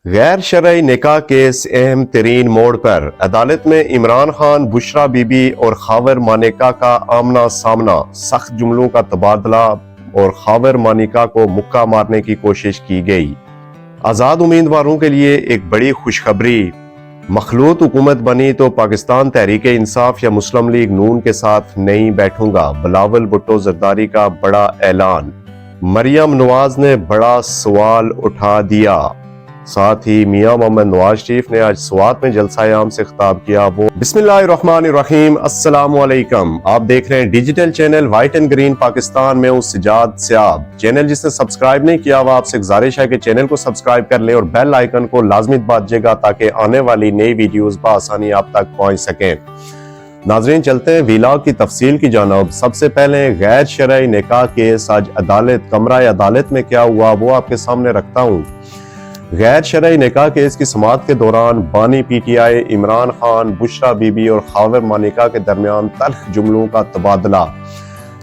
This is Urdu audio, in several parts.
غیر شرعی نکاح کیس اہم ترین موڑ پر، عدالت میں عمران خان، بشرا بی بی اور خاور مانیکا کا آمنا سامنا، سخت جملوں کا تبادلہ اور خاور مانیکا کو مکہ مارنے کی کوشش کی گئی۔ آزاد امیدواروں کے لیے ایک بڑی خوشخبری، مخلوط حکومت بنی تو پاکستان تحریک انصاف یا مسلم لیگ نون کے ساتھ نہیں بیٹھوں گا، بلاول بھٹو زرداری کا بڑا اعلان۔ مریم نواز نے بڑا سوال اٹھا دیا۔ ساتھ ہی میاں محمد نواز شریف نے آج سوات میں جلسہ عام سے خطاب کیا۔ وہ بسم اللہ الرحمن الرحیم، السلام علیکم۔ آپ دیکھ رہے ہیں digital channel white and green Pakistan. میں ہوں سجاد سیاب۔ چینل جس نے سبسکرائب نہیں کیا، وہ آپ سے گزارش ہے کہ چینل کو سبسکرائب کر لیں اور بیل آئیکن کو لازمی دبائیے گا تاکہ آنے والی نئی ویڈیوز بآسانی آپ تک پہنچ سکیں۔ ناظرین، چلتے ہیں ویلاگ کی تفصیل کی جانب۔ سب سے پہلے غیر شرعی نکاح کیس آج کمرہ عدالت میں کیا ہوا وہ آپ کے سامنے رکھتا ہوں۔ غیر شرعی نکاح کیس کی سماعت کے دوران بانی P T I Imran Khan, Bushra be be اور خاور مانیکا کے درمیان تلخ جملوں کا تبادلہ۔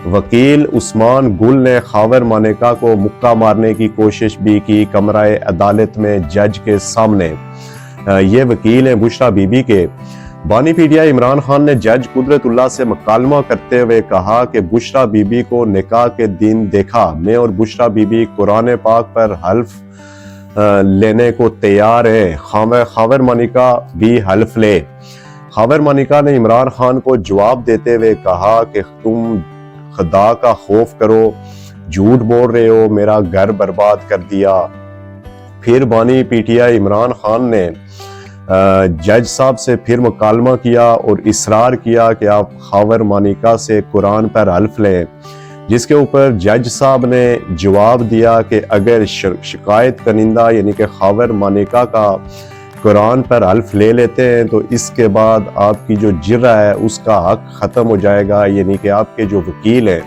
وکیل عثمان گل نے خاور مانیکا کو مکہ مارنے کی کوشش بھی کی کمرہ عدالت میں جج کے سامنے۔ یہ وکیل ہیں بشرا بی بی کے۔ بانی P T I Imran Khan نے جج قدرت اللہ سے مکالمہ کرتے ہوئے کہا کہ بشرا بی بی کو نکاح کے دن دیکھا، میں اور بشرا بی بی قرآن پاک پر حلف لینے کو تیار ہے، خاور مانیکا بھی حلف لے۔ خاور مانیکا نے عمران خان کو جواب دیتے ہوئے کہا کہ تم خدا کا خوف کرو، جھوٹ بول رہے ہو، میرا گھر برباد کر دیا۔ پھر بانی P T I Imran Khan نے جج صاحب سے پھر مکالمہ کیا اور اصرار کیا کہ آپ خاور مانیکا سے قرآن پر حلف لیں، جس کے اوپر جج صاحب نے جواب دیا کہ اگر شکایت کنندہ یعنی کہ خاور مانیکا کا قرآن پر حلف لے لیتے ہیں تو اس کے بعد آپ کی جو جرہ ہے اس کا حق ختم ہو جائے گا، یعنی کہ آپ کے جو وکیل ہیں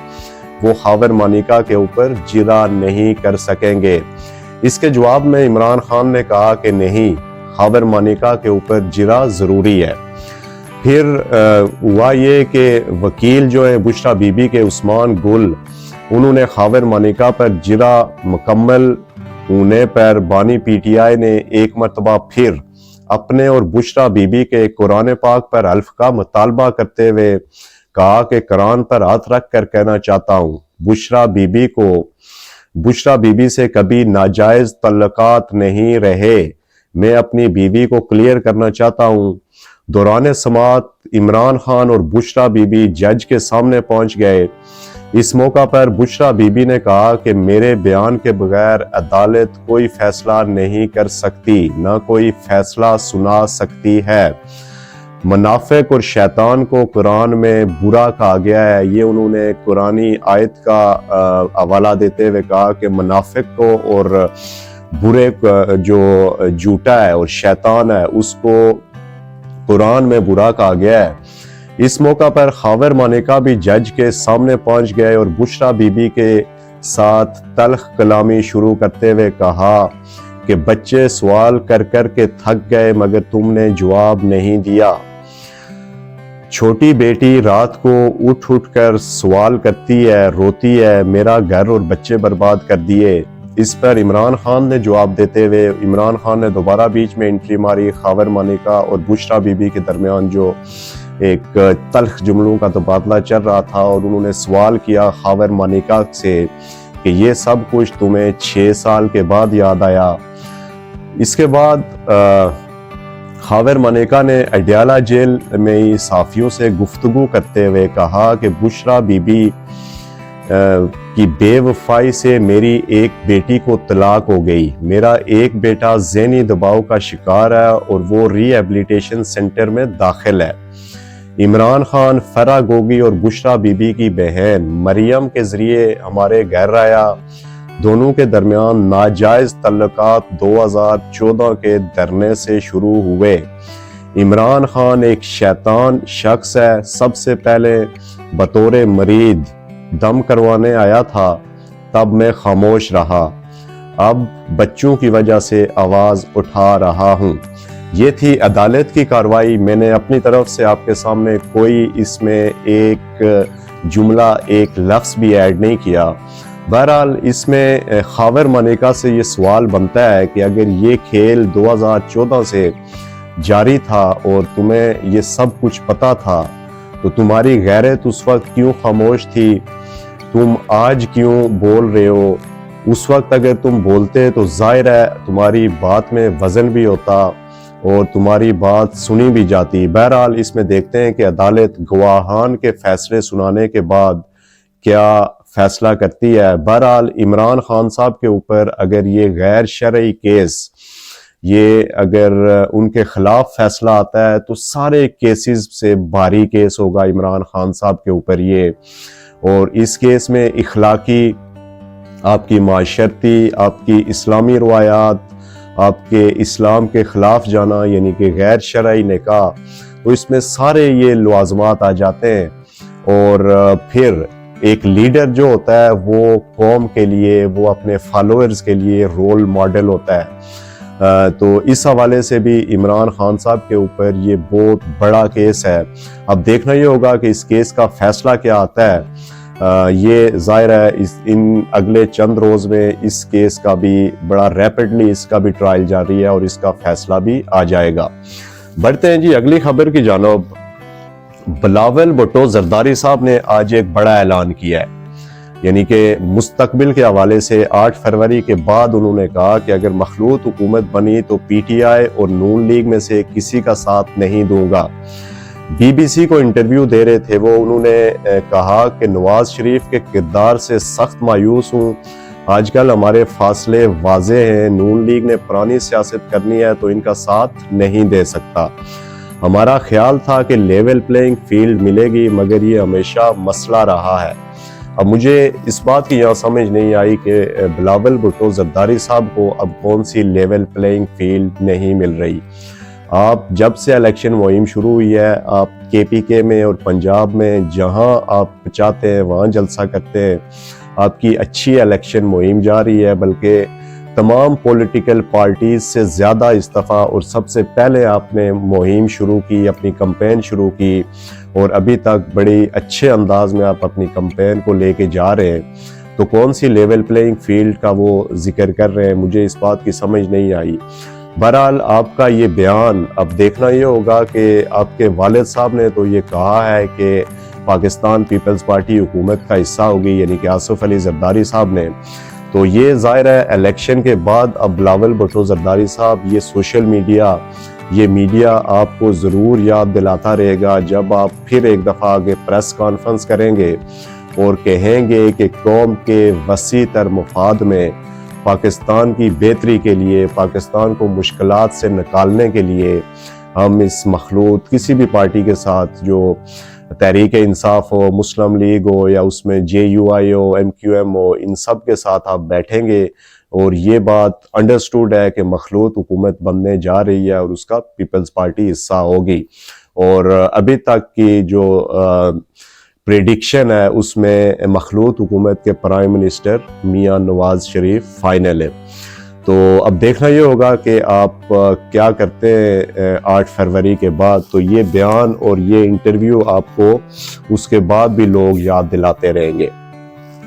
وہ خاور مانیکا کے اوپر جرہ نہیں کر سکیں گے۔ اس کے جواب میں عمران خان نے کہا کہ نہیں، خاور مانیکا کے اوپر جرہ ضروری ہے۔ پھر ہوا یہ کہ وکیل جو ہیں بشرا بی بی کے عثمان گل، انہوں نے خاور مانیکا پر جرہ مکمل ہونے پر بانی پی ٹی آئی نے ایک مرتبہ پھر اپنے اور بشرا بی بی کے قرآن پاک پر حلف کا مطالبہ کرتے ہوئے کہا کہ قرآن پر ہاتھ رکھ کر کہنا چاہتا ہوں، بشرا بی بی سے کبھی ناجائز تعلقات نہیں رہے، میں اپنی بیوی کو کلیئر کرنا چاہتا ہوں۔ دوران سماعت عمران خان اور بشرا بی بی جج کے سامنے پہنچ گئے۔ اس موقع پر بشرا بی بی نے کہا کہ میرے بیان کے بغیر عدالت کوئی فیصلہ نہیں کر سکتی، نہ کوئی فیصلہ سنا سکتی ہے۔ منافق اور شیطان کو قرآن میں برا کہا گیا ہے۔ یہ انہوں نے قرآنی آیت کا حوالہ دیتے ہوئے کہا کہ منافق کو اور برے جو جھوٹا ہے اور شیطان ہے اس کو قرآن میں برا کہا گیا ہے۔ اس موقع پر خاور مانیکا بھی جج کے سامنے پہنچ گئے اور بشرا بی بی کے ساتھ تلخ کلامی شروع کرتے ہوئے کہا کہ بچے سوال کر کر کے تھک گئے مگر تم نے جواب نہیں دیا۔ چھوٹی بیٹی رات کو اٹھ کر سوال کرتی ہے، روتی ہے، میرا گھر اور بچے برباد کر دیے۔ اس پر عمران خان نے جواب دیتے ہوئے عمران خان نے دوبارہ بیچ میں انٹری ماری۔ خاور مانیکا اور بشرا بی بی کے درمیان جو ایک تلخ جملوں کا تبادلہ چل رہا تھا اور انہوں نے سوال کیا خاور مانیکا سے کہ یہ سب کچھ تمہیں 6 سال کے بعد یاد آیا۔ اس کے بعد خاور مانیکا نے اڈیالہ جیل میں ہی صحافیوں سے گفتگو کرتے ہوئے کہا کہ بشرا بی بی کی بے وفائی سے میری ایک بیٹی کو طلاق ہو گئی، میرا ایک بیٹا ذہنی دباؤ کا شکار ہے اور وہ ری ایبلیٹیشن سینٹر میں داخل ہے۔ عمران خان، فرا گوگی اور بشرا بی بی کی بہن مریم کے ذریعے ہمارے گھر آیا۔ دونوں کے درمیان ناجائز تعلقات 2014 کے دھرنے سے شروع ہوئے۔ عمران خان ایک شیطان شخص ہے، سب سے پہلے بطور مرید دم کروانے آیا تھا، تب میں خاموش رہا، اب بچوں کی وجہ سے آواز اٹھا رہا ہوں۔ یہ تھی عدالت کی کارروائی۔ میں نے اپنی طرف سے آپ کے سامنے کوئی اس میں ایک جملہ، ایک لفظ بھی ایڈ نہیں کیا۔ بہرحال اس میں خاور مانیکا سے یہ سوال بنتا ہے کہ اگر یہ کھیل 2014 سے جاری تھا اور تمہیں یہ سب کچھ پتا تھا تو تمہاری غیرت اس وقت کیوں خاموش تھی؟ تم آج کیوں بول رہے ہو؟ اس وقت اگر تم بولتے تو ظاہر ہے تمہاری بات میں وزن بھی ہوتا اور تمہاری بات سنی بھی جاتی۔ بہرحال اس میں دیکھتے ہیں کہ عدالت گواہان کے فیصلے سنانے کے بعد کیا فیصلہ کرتی ہے۔ بہرحال عمران خان صاحب کے اوپر اگر یہ غیر شرعی کیس، یہ اگر ان کے خلاف فیصلہ آتا ہے تو سارے کیسز سے بھاری کیس ہوگا عمران خان صاحب کے اوپر یہ، اور اس کیس میں اخلاقی، آپ کی معاشرتی، آپ کی اسلامی روایات، آپ کے اسلام کے خلاف جانا یعنی کہ غیر شرعی نکاح، تو اس میں سارے یہ لوازمات آ جاتے ہیں۔ اور پھر ایک لیڈر جو ہوتا ہے وہ قوم کے لیے، وہ اپنے فالوورز کے لیے رول ماڈل ہوتا ہے، تو اس حوالے سے بھی عمران خان صاحب کے اوپر یہ بہت بڑا کیس ہے۔ اب دیکھنا یہ ہوگا کہ اس کیس کا فیصلہ کیا آتا ہے۔ یہ ظاہر ہے ان اگلے چند روز میں اس کیس کا بھی بڑا ریپڈلی اس کا بھی ٹرائل جاری ہے اور اس کا فیصلہ بھی آ جائے گا۔ بڑھتے ہیں جی اگلی خبر کی جانب۔ بلاول بھٹو زرداری صاحب نے آج ایک بڑا اعلان کیا ہے، یعنی کہ مستقبل کے حوالے سے 8 فروری کے بعد انہوں نے کہا کہ اگر مخلوط حکومت بنی تو پی ٹی آئی اور نون لیگ میں سے کسی کا ساتھ نہیں دوں گا۔ بی بی سی کو انٹرویو دے رہے تھے وہ، انہوں نے کہا کہ نواز شریف کے کردار سے سخت مایوس ہوں، آج کل ہمارے فاصلے واضح ہیں، نون لیگ نے پرانی سیاست کرنی ہے تو ان کا ساتھ نہیں دے سکتا، ہمارا خیال تھا کہ لیول پلینگ فیلڈ ملے گی مگر یہ ہمیشہ مسئلہ رہا ہے۔ اب مجھے اس بات کی یہاں سمجھ نہیں آئی کہ بلاول بھٹو زرداری صاحب کو اب کون سی لیول پلینگ فیلڈ نہیں مل رہی۔ آپ جب سے الیکشن مہم شروع ہوئی ہے، آپ کے پی کے میں اور پنجاب میں جہاں آپ چاہتے ہیں وہاں جلسہ کرتے ہیں، آپ کی اچھی الیکشن مہم جاری ہے، بلکہ تمام پولیٹیکل پارٹیز سے زیادہ استعفیٰ اور سب سے پہلے آپ نے مہم شروع کی، اپنی کمپین شروع کی، اور ابھی تک بڑی اچھے انداز میں آپ اپنی کمپین کو لے کے جا رہے ہیں، تو کون سی لیول پلینگ فیلڈ کا وہ ذکر کر رہے ہیں؟ مجھے اس بات کی سمجھ نہیں آئی۔ بہرحال آپ کا یہ بیان اب دیکھنا یہ ہوگا کہ آپ کے والد صاحب نے تو یہ کہا ہے کہ پاکستان پیپلز پارٹی حکومت کا حصہ ہوگی، یعنی کہ آصف علی زرداری صاحب نے، تو یہ ظاہر ہے الیکشن کے بعد اب بلاول بھٹو زرداری صاحب یہ سوشل میڈیا، یہ میڈیا آپ کو ضرور یاد دلاتا رہے گا جب آپ پھر ایک دفعہ آگے پریس کانفرنس کریں گے اور کہیں گے کہ قوم کے وسیع تر مفاد میں، پاکستان کی بہتری کے لیے، پاکستان کو مشکلات سے نکالنے کے لیے ہم اس مخلوط کسی بھی پارٹی کے ساتھ، جو تحریک انصاف ہو، مسلم لیگ ہو، یا اس میں جے یو آئی ہو، ایم کیو ایم ہو، ان سب کے ساتھ آپ بیٹھیں گے اور یہ بات انڈرسٹوڈ ہے کہ مخلوط حکومت بننے جا رہی ہے اور اس کا پیپلز پارٹی حصہ ہوگی۔ اور ابھی تک کی جو پریڈکشن ہے اس میں مخلوط حکومت کے prime minister Mian Nawaz Sharif final ہے۔ تو اب دیکھنا یہ ہوگا کہ آپ کیا کرتے ہیں 8 فروری کے بعد۔ تو یہ بیان اور یہ انٹرویو آپ کو اس کے بعد بھی لوگ یاد دلاتے رہیں گے۔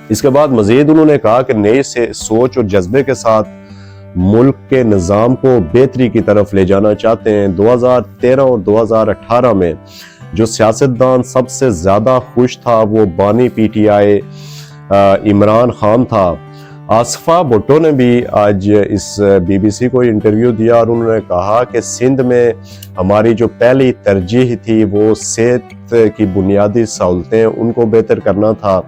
اس کے بعد مزید انہوں نے کہا کہ نئی سوچ اور جذبے کے ساتھ ملک کے نظام کو بہتری کی طرف لے جانا چاہتے ہیں۔ 2013 اور 2018 میں جو سیاستدان سب سے زیادہ خوش تھا وہ بانی P T I Imran Khan تھا۔ آصفہ بھٹو نے بھی آج اس بی بی سی کو انٹرویو دیا اور انہوں نے کہا کہ سندھ میں ہماری جو پہلی ترجیح تھی وہ صحت کی بنیادی سہولتیں ان کو بہتر کرنا تھا۔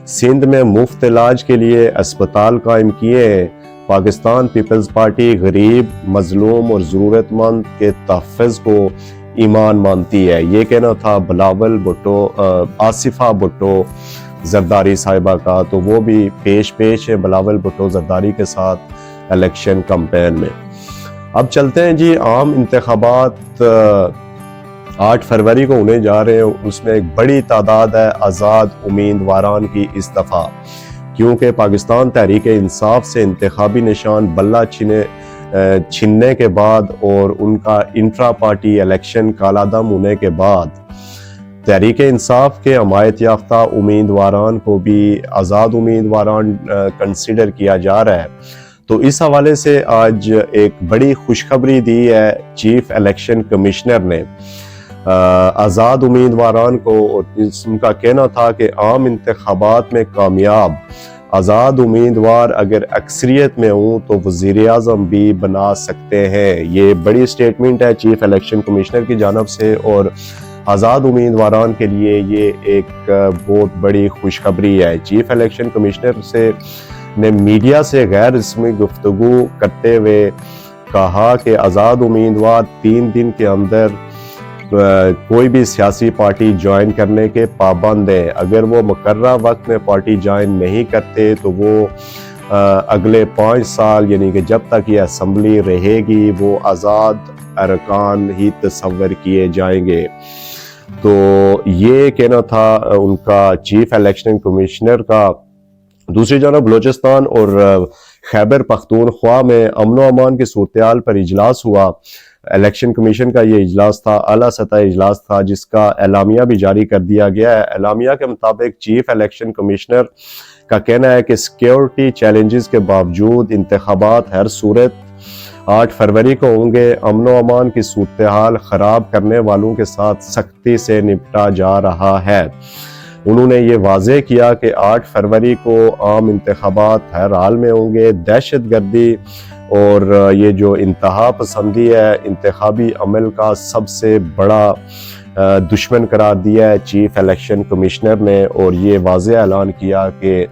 سندھ میں مفت علاج کے لیے اسپتال قائم کیے ہیں۔ پاکستان پیپلز پارٹی غریب، مظلوم اور ضرورت مند کے تحفظ کو ایمان مانتی ہے۔ یہ کہنا تھا بلاول بھٹو، آصفہ بھٹو زرداری صاحبہ کا، تو وہ بھی پیش ہے بلاول بھٹو زرداری کے ساتھ الیکشن کمپین میں۔ اب چلتے ہیں جی عام انتخابات 8 فروری کو ہونے جا رہے ہیں، اس میں ایک بڑی تعداد ہے آزاد امیدواران کی استعفا، کیونکہ پاکستان تحریک انصاف سے انتخابی نشان بلہ چھننے کے بعد اور ان کا انٹرا پارٹی الیکشن کالعدم ہونے کے بعد تحریک انصاف کے حمایت یافتہ امیدواران کو بھی آزاد امیدواران کنسیڈر کیا جا رہا ہے۔ تو اس حوالے سے آج ایک بڑی خوشخبری دی ہے چیف الیکشن کمشنر نے آزاد امیدواران کو، اور ان کا کہنا تھا کہ عام انتخابات میں کامیاب آزاد امیدوار اگر اکثریت میں ہوں تو وزیر اعظم بھی بنا سکتے ہیں۔ یہ بڑی سٹیٹمنٹ ہے چیف الیکشن کمشنر کی جانب سے، اور آزاد امیدواران کے لیے یہ ایک بہت بڑی خوشخبری ہے۔ چیف الیکشن کمشنر نے میڈیا سے غیر رسمی گفتگو کرتے ہوئے کہا کہ آزاد امیدوار 3 دن کے اندر کوئی بھی سیاسی پارٹی جوائن کرنے کے پابند ہیں۔ اگر وہ مقررہ وقت میں پارٹی جوائن نہیں کرتے تو وہ اگلے 5 سال یعنی کہ جب تک یہ اسمبلی رہے گی وہ آزاد ارکان ہی تصور کیے جائیں گے۔ تو یہ کہنا تھا ان کا چیف الیکشن کمشنر کا۔ دوسری جانب بلوچستان اور خیبر پختونخوا میں امن و امان کی صورتحال پر اجلاس ہوا۔ الیکشن کمیشن کا یہ اجلاس تھا، اعلیٰ سطح اجلاس تھا، جس کا اعلامیہ بھی جاری کر دیا گیا ہے۔ اعلامیہ کے مطابق چیف الیکشن کمشنر کا کہنا ہے کہ سیکیورٹی چیلنجز کے باوجود انتخابات ہر صورت 8 فروری کو ہوں گے۔ امن و امان کی صورتحال خراب کرنے والوں کے ساتھ سختی سے نپٹا جا رہا ہے۔ انہوں نے یہ واضح کیا کہ 8 فروری کو عام انتخابات ہر حال میں ہوں گے۔ دہشت گردی اور یہ جو انتہا پسندی ہے انتخابی عمل کا سب سے بڑا دشمن قرار دیا ہے چیف الیکشن کمشنر نے، اور یہ واضح اعلان کیا کہ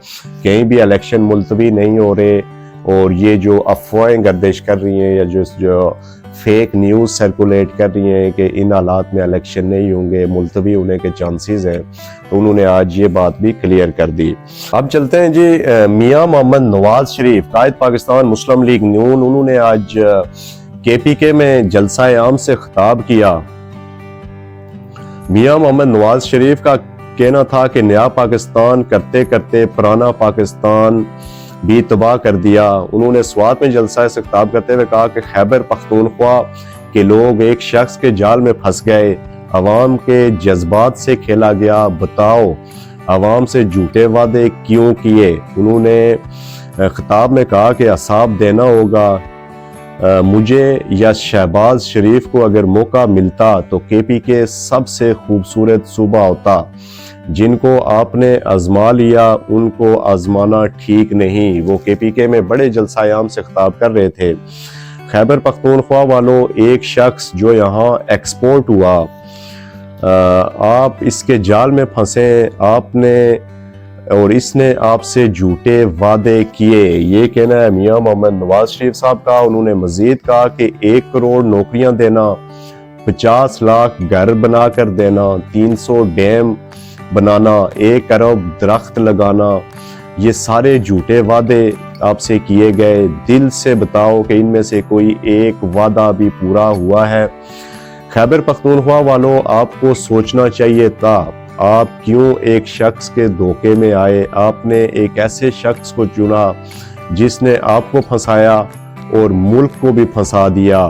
کہیں بھی الیکشن ملتوی نہیں ہو رہے، اور یہ جو افواہیں گردش کر رہی ہیں یا جو فیک نیوز سرکولیٹ کر رہی ہیں کہ ان حالات میں الیکشن نہیں ہوں گے، ملتوی ہونے کے چانسز ہیں، تو انہوں نے آج یہ بات بھی کلیئر کر دی۔ اب چلتے ہیں جی میاں محمد نواز شریف، قائد پاکستان مسلم لیگ نون، انہوں نے آج کے پی کے میں جلسہ عام سے خطاب کیا۔ میاں محمد نواز شریف کا کہنا تھا کہ نیا پاکستان کرتے کرتے پرانا پاکستان بھی تباہ کر دیا۔ انہوں نے سوات میں جلسہ سے خطاب کرتے ہوئے کہا کہ خیبر پختونخوا کے لوگ ایک شخص کے جال میں پھنس گئے، عوام کے جذبات سے کھیلا گیا، بتاؤ عوام سے جھوٹے وعدے کیوں کیے۔ انہوں نے خطاب میں کہا کہ حساب دینا ہوگا، مجھے یا شہباز شریف کو اگر موقع ملتا تو کے پی کے سب سے خوبصورت صوبہ ہوتا، جن کو آپ نے آزما لیا ان کو آزمانا ٹھیک نہیں۔ وہ کے پی کے میں بڑے جلسہ عام سے خطاب کر رہے تھے۔ خیبر پختونخوا والوں، ایک شخص جو یہاں ایکسپورٹ ہوا، آپ اس کے جال میں پھنسے، آپ نے اور اس نے آپ سے جھوٹے وعدے کیے۔ یہ کہنا ہے میاں محمد نواز شریف صاحب کا۔ انہوں نے مزید کہا کہ 1 کروڑ نوکریاں دینا، 50 لاکھ گھر بنا کر دینا، 300 ڈیم بنانا، 1 ارب درخت لگانا، یہ سارے جھوٹے وعدے آپ سے کیے گئے۔ دل سے بتاؤ کہ ان میں سے کوئی ایک وعدہ بھی پورا ہوا ہے؟ خیبر پختونخوا والوں، آپ کو سوچنا چاہیے تھا، آپ کیوں ایک شخص کے دھوکے میں آئے؟ آپ نے ایک ایسے شخص کو چنا جس نے آپ کو پھنسایا اور ملک کو بھی پھنسا دیا۔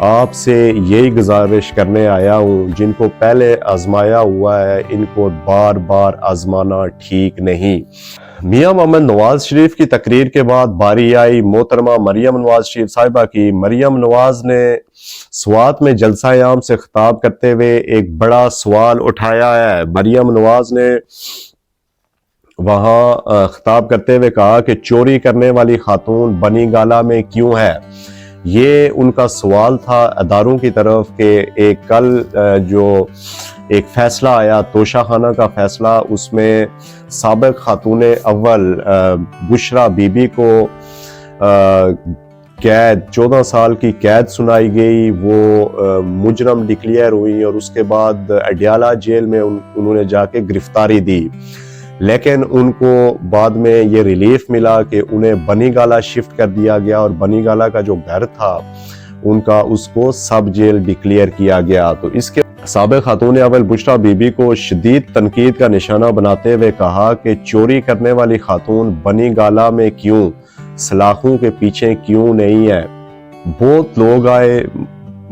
آپ سے یہی گزارش کرنے آیا ہوں، جن کو پہلے آزمایا ہوا ہے ان کو بار بار آزمانا ٹھیک نہیں۔ میاں محمد نواز شریف کی تقریر کے بعد باری آئی محترمہ مریم نواز شریف صاحبہ کی۔ مریم نواز نے سوات میں جلسہ عام سے خطاب کرتے ہوئے ایک بڑا سوال اٹھایا ہے۔ مریم نواز نے وہاں خطاب کرتے ہوئے کہا کہ چوری کرنے والی خاتون بنی گالہ میں کیوں ہے؟ یہ ان کا سوال تھا اداروں کی طرف کہ کل جو ایک فیصلہ آیا توشہ خانہ کا فیصلہ، اس میں سابق خاتون اول بشرا بی بی کو قید 14 سال کی قید سنائی گئی، وہ مجرم ڈکلیئر ہوئی اور اس کے بعد اڈیالہ جیل میں انہوں نے جا کے گرفتاری دی، لیکن ان کو بعد میں یہ ریلیف ملا کہ انہیں بنی گالہ شفٹ کر دیا گیا اور بنی گالہ کا جو گھر تھا ان کا اس کو سب جیل ڈکلیئر کیا گیا۔ تو اس کے سابق خاتون اول بشرا بی بی کو شدید تنقید کا نشانہ بناتے ہوئے کہا کہ چوری کرنے والی خاتون بنی گالہ میں کیوں، سلاخوں کے پیچھے کیوں نہیں ہے؟ بہت لوگ آئے،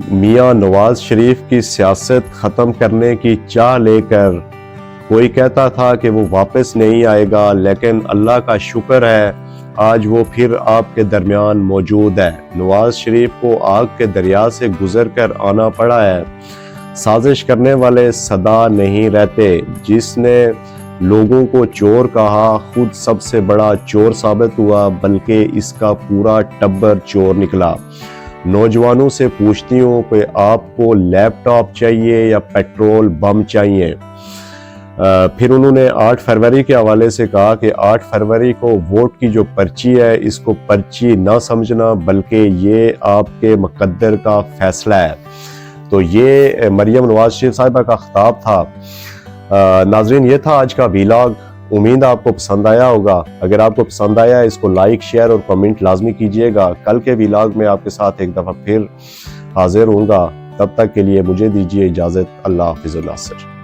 میاں نواز شریف کی سیاست ختم کرنے کی چاہ لے کر کوئی کہتا تھا کہ وہ واپس نہیں آئے گا، لیکن اللہ کا شکر ہے آج وہ پھر آپ کے درمیان موجود ہے۔ نواز شریف کو آگ کے دریا سے گزر کر آنا پڑا ہے۔ سازش کرنے والے صدا نہیں رہتے۔ جس نے لوگوں کو چور کہا خود سب سے بڑا چور ثابت ہوا، بلکہ اس کا پورا ٹبر چور نکلا۔ نوجوانوں سے پوچھتی ہوں کہ آپ کو لیپ ٹاپ چاہیے یا پیٹرول بم چاہیے؟ پھر انہوں نے 8 فروری کے حوالے سے کہا کہ 8 فروری کو ووٹ کی جو پرچی ہے اس کو پرچی نہ سمجھنا، بلکہ یہ آپ کے مقدر کا فیصلہ ہے۔ تو یہ مریم نواز شریف صاحبہ کا خطاب تھا۔ ناظرین، یہ تھا آج کا ویلاگ۔ امید آپ کو پسند آیا ہوگا۔ اگر آپ کو پسند آیا اس کو لائک، شیئر اور کمنٹ لازمی کیجیے گا۔ کل کے ویلاگ میں آپ کے ساتھ ایک دفعہ پھر حاضر ہوں گا۔ تب تک کے لیے مجھے دیجیے اجازت۔ اللہ حافظ الناصر۔